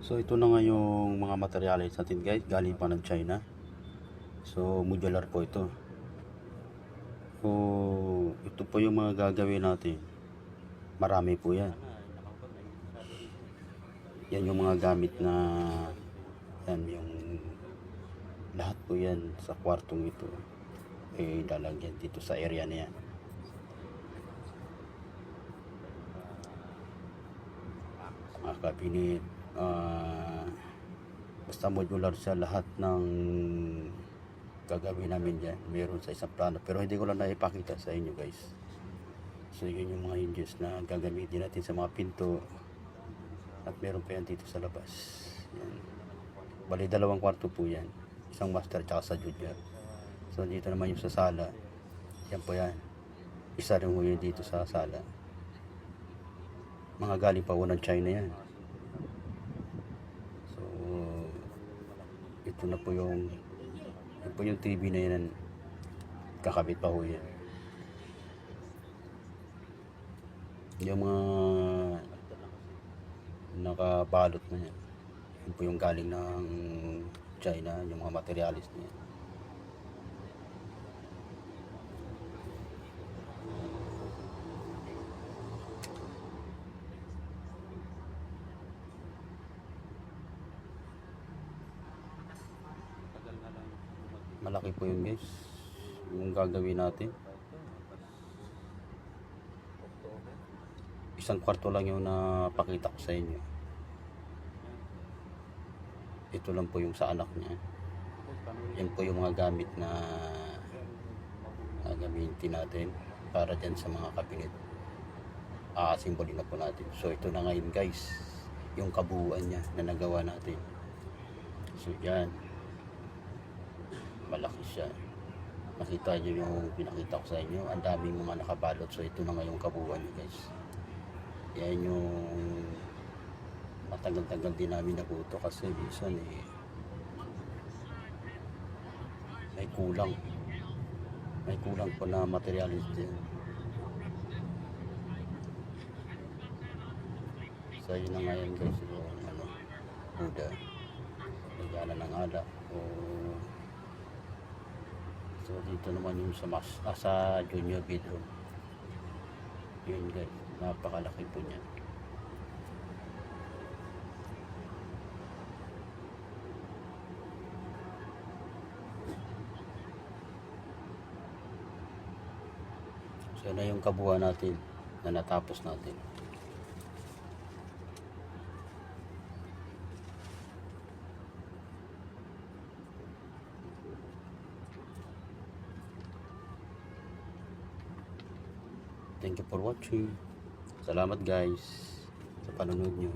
So ito na nga yung mga materials natin guys, galing pa ng China. So modular po ito. So ito po yung mga gagawin natin. Marami po yan. Yan yung mga gamit na yan yung lahat po yan sa kwartong ito. Lalagyan dito sa area na yan. Mga cabinet, basta modular siya, lahat ng gagawin namin dyan meron sa isang plano, pero hindi ko lang naipakita sa inyo guys. So yun yung mga hinges na gagamitin natin sa mga pinto, at meron pa yan dito sa labas. Yan. Bali 2 kwarto po yan, isang master tsaka sa junior. So dito naman yung sa sala, yan po yan, isa rin po yun dito sa sala. Mga galing pa ng China yan. So ito na po yung TV na yan, kakabit pa po yan. Yung mga nakabalot na yan, yun po yung galing ng China, yung mga materialis na yan. Malaki po yun guys, yung gagawin natin. Isang kwarto lang yung napakita ko sa inyo. Ito lang po yung sa anak niya. Yan po yung mga gamit na gagamitin natin para dyan sa mga kabinet. Simbolin na po natin. So ito na ngayon guys, yung kabuuan niya na nagawa natin. So yan, malaki siya. Nakita nyo yung pinakita ko sa inyo, ang daming mga nakabalot. So ito na nga yung kabuuan niya guys. Yan yung matagal-tagal din namin nabuto kasi minsan may kulang po na materialis din. So yun na ngayon guys, yung Buda, nagana ng alak. So dito naman yung sa junior bedroom. Yun guys, napakalaki po niyan. So na yung kabuuan natin na natapos natin. Thank you for watching. Salamat guys sa panonood nyo.